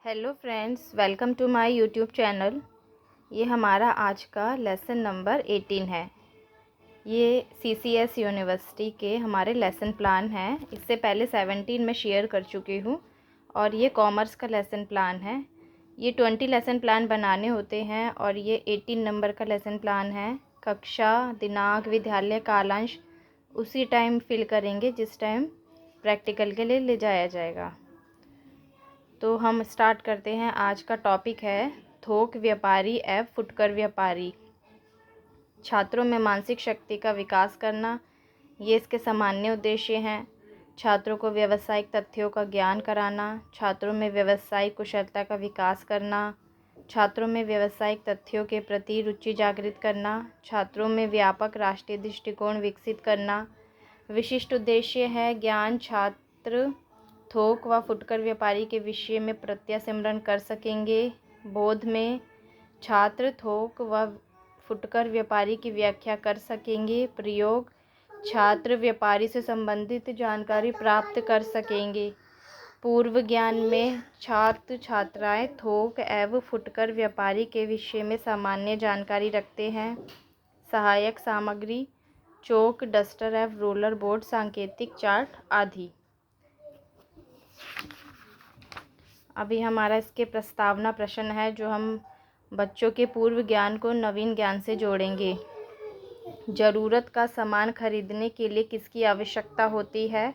Hello friends, welcome to my YouTube channel. ये हमारा आज का लेसन नंबर 18 है। ये सीसीएस यूनिवर्सिटी के हमारे लेसन प्लान हैं। इससे पहले 17 में शेयर कर चुकी हूँ और ये कॉमर्स का लेसन प्लान है। ये 20 लेसन प्लान बनाने होते हैं और ये 18 नंबर का लेसन प्लान है। कक्षा, दिनांक, विद्यालय, कालांश उसी टाइम फिल करेंगे जिस टाइम प्रैक्टिकल के लिए ले जाया जाएगा। तो हम स्टार्ट करते हैं। आज का टॉपिक है थोक व्यापारी एवं फुटकर व्यापारी। छात्रों में मानसिक शक्ति का विकास करना, ये इसके सामान्य उद्देश्य हैं। छात्रों को व्यावसायिक तथ्यों का ज्ञान कराना, छात्रों में व्यावसायिक कुशलता का विकास करना, छात्रों में व्यावसायिक तथ्यों के प्रति रुचि जागृत करना, छात्रों में व्यापक राष्ट्रीय दृष्टिकोण विकसित करना। विशिष्ट उद्देश्य है ज्ञान छात्र थोक व फुटकर व्यापारी के विषय में प्रत्यास्मरण कर सकेंगे। बोध में छात्र थोक व फुटकर व्यापारी की व्याख्या कर सकेंगे। प्रयोग छात्र व्यापारी से संबंधित जानकारी प्राप्त कर सकेंगे। पूर्व ज्ञान में छात्र छात्राएं थोक एवं फुटकर व्यापारी के विषय में सामान्य जानकारी रखते हैं। सहायक सामग्री चौक, डस्टर एवं रोलर बोर्ड, सांकेतिक चार्ट आदि। अभी हमारा इसके प्रस्तावना प्रश्न है जो हम बच्चों के पूर्व ज्ञान को नवीन ज्ञान से जोड़ेंगे। ज़रूरत का सामान खरीदने के लिए किसकी आवश्यकता होती है?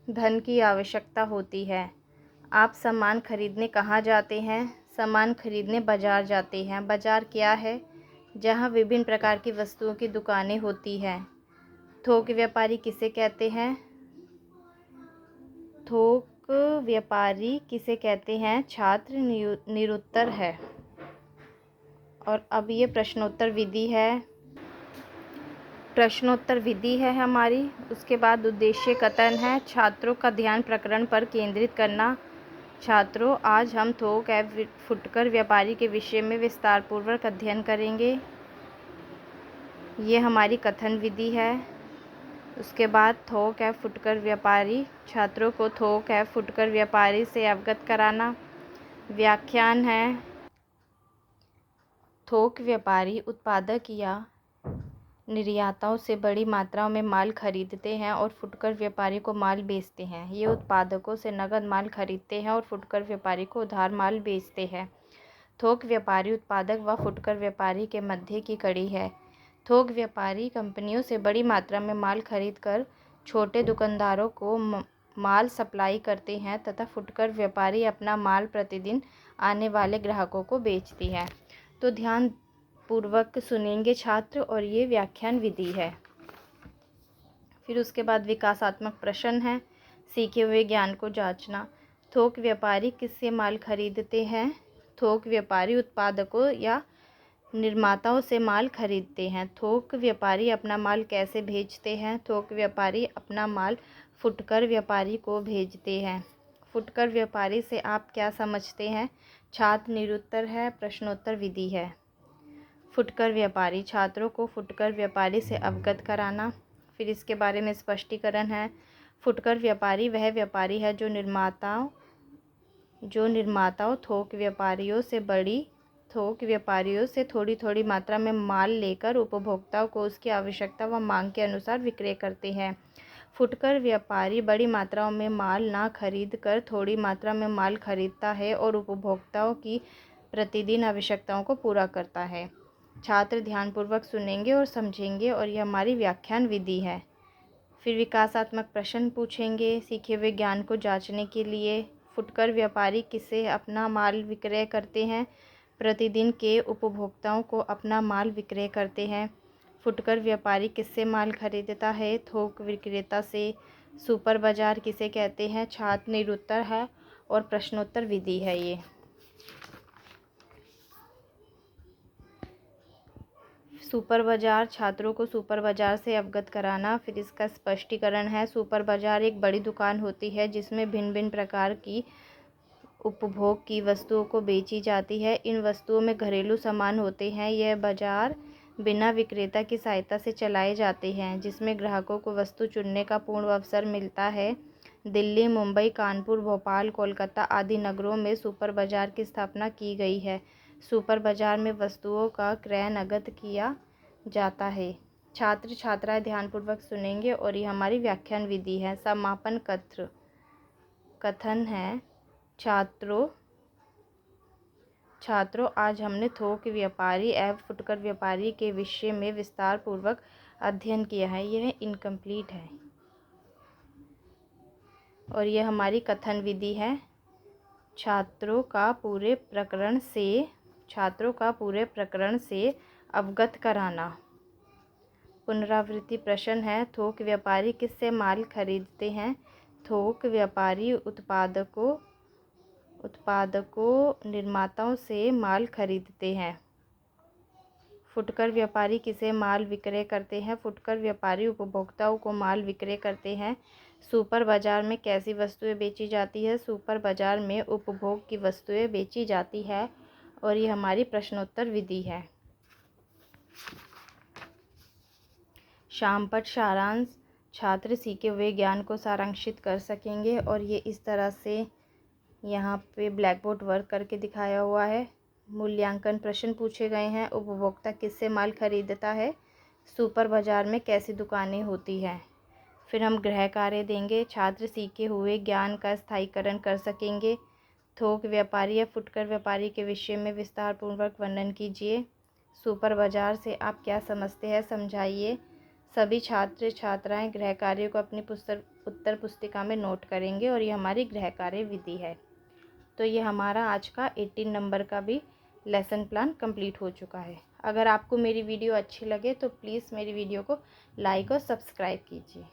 धन की आवश्यकता होती है। आप सामान खरीदने कहाँ जाते हैं? सामान खरीदने बाज़ार जाते हैं। बाज़ार क्या है? जहाँ विभिन्न प्रकार की वस्तुओं की दुकानें होती हैं। थोक व्यापारी किसे कहते हैं? थोक व्यापारी किसे कहते हैं? छात्र निरुत्तर है। और अब ये प्रश्नोत्तर विधि है। प्रश्नोत्तर विधि है हमारी। उसके बाद उद्देश्य कथन है। छात्रों का ध्यान प्रकरण पर केंद्रित करना। छात्रों, आज हम थोक एवं फुटकर व्यापारी के विषय में विस्तारपूर्वक अध्ययन करेंगे। ये हमारी कथन विधि है। उसके बाद थोक एवं फुटकर व्यापारी, छात्रों को थोक एवं फुटकर व्यापारी से अवगत कराना। व्याख्यान है। थोक व्यापारी उत्पादक या निर्याताओं से बड़ी मात्रा में माल खरीदते हैं और फुटकर व्यापारी को माल बेचते हैं। ये उत्पादकों से नकद माल खरीदते हैं और फुटकर व्यापारी को उधार माल बेचते हैं। थोक व्यापारी उत्पादक व फुटकर व्यापारी के मध्य की कड़ी है। थोक व्यापारी कंपनियों से बड़ी मात्रा में माल खरीदकर छोटे दुकानदारों को माल सप्लाई करते हैं तथा फुटकर व्यापारी अपना माल प्रतिदिन आने वाले ग्राहकों को बेचती है। तो ध्यान पूर्वक सुनेंगे छात्र, और ये व्याख्यान विधि है। फिर उसके बाद विकासात्मक प्रश्न है। सीखे हुए ज्ञान को जांचना। थोक व्यापारी किससे माल खरीदते हैं? थोक व्यापारी उत्पादकों या निर्माताओं से माल खरीदते हैं। थोक व्यापारी अपना माल कैसे भेजते हैं? थोक व्यापारी अपना माल फुटकर व्यापारी को भेजते हैं। फुटकर व्यापारी से आप क्या समझते हैं? छात्र निरुत्तर है। प्रश्नोत्तर विधि है। फुटकर व्यापारी, छात्रों को फुटकर व्यापारी से अवगत कराना। फिर इसके बारे में स्पष्टीकरण है। फुटकर व्यापारी वह व्यापारी है जो निर्माताओं थोक व्यापारियों से थोड़ी थोड़ी मात्रा में माल लेकर उपभोक्ताओं को उसकी आवश्यकता व मांग के अनुसार विक्रय करते हैं। फुटकर व्यापारी बड़ी मात्रा में माल ना खरीद कर थोड़ी मात्रा में माल खरीदता है और उपभोक्ताओं की प्रतिदिन आवश्यकताओं को पूरा करता है। छात्र ध्यानपूर्वक सुनेंगे और समझेंगे, और यह हमारी व्याख्यान विधि है। फिर विकासात्मक प्रश्न पूछेंगे। सीखे हुए ज्ञान को जांचने के लिए फुटकर व्यापारी किससे अपना माल विक्रय करते हैं? प्रतिदिन के उपभोक्ताओं को अपना माल विक्रय करते हैं। फुटकर व्यापारी किससे माल खरीदता है? थोक विक्रेता से। सुपर बाजार किसे कहते हैं? छात्र निरुत्तर है और प्रश्नोत्तर विधि है ये। सुपर बाजार, छात्रों को सुपर बाजार से अवगत कराना। फिर इसका स्पष्टीकरण है। सुपर बाजार एक बड़ी दुकान होती है जिसमें भिन्न भिन्न प्रकार की उपभोग की वस्तुओं को बेची जाती है। इन वस्तुओं में घरेलू सामान होते हैं। यह बाजार बिना विक्रेता की सहायता से चलाए जाते हैं, जिसमें ग्राहकों को वस्तु चुनने का पूर्ण अवसर मिलता है। दिल्ली, मुंबई, कानपुर, भोपाल, कोलकाता आदि नगरों में सुपर बाज़ार की स्थापना की गई है। सुपर बाज़ार में वस्तुओं का क्रय नकद किया जाता है। छात्र छात्राएं ध्यानपूर्वक सुनेंगे और ये हमारी व्याख्यान विधि है। समापन कथन है। छात्रों आज हमने थोक व्यापारी एवं फुटकर व्यापारी के विषय में विस्तार पूर्वक अध्ययन किया है। यह इनकम्प्लीट है और यह हमारी कथन विधि है। छात्रों का पूरे प्रकरण से अवगत कराना। पुनरावृत्ति प्रश्न है। थोक व्यापारी किससे माल खरीदते हैं? थोक व्यापारी उत्पादकों निर्माताओं से माल खरीदते हैं। फुटकर व्यापारी किसे माल विक्रय करते हैं? फुटकर व्यापारी उपभोक्ताओं को माल विक्रय करते हैं। सुपर बाजार में कैसी वस्तुएं बेची जाती है? सुपर बाजार में उपभोग की वस्तुएं बेची जाती है और ये हमारी प्रश्नोत्तर विधि है। शामपट सारांश। छात्र सीखे हुए ज्ञान को सारांशित कर सकेंगे और ये इस तरह से यहाँ पे ब्लैक बोर्ड वर्क करके दिखाया हुआ है। मूल्यांकन प्रश्न पूछे गए हैं। उपभोक्ता किससे माल खरीदता है? सुपर बाजार में कैसी दुकानें होती हैं? फिर हम गृह कार्य देंगे। छात्र सीखे हुए ज्ञान का स्थायीकरण कर सकेंगे। थोक व्यापारी या फुटकर व्यापारी के विषय में विस्तार पूर्वक वर्णन कीजिए। सुपर बाजार से आप क्या समझते हैं, समझाइए। सभी छात्र छात्राएं गृह कार्य को अपनी उत्तर पुस्तिका में नोट करेंगे और ये हमारी गृह कार्य विधि है। तो ये हमारा आज का 18 नंबर का भी लेसन प्लान कंप्लीट हो चुका है। अगर आपको मेरी वीडियो अच्छी लगे तो प्लीज़ मेरी वीडियो को लाइक और सब्सक्राइब कीजिए।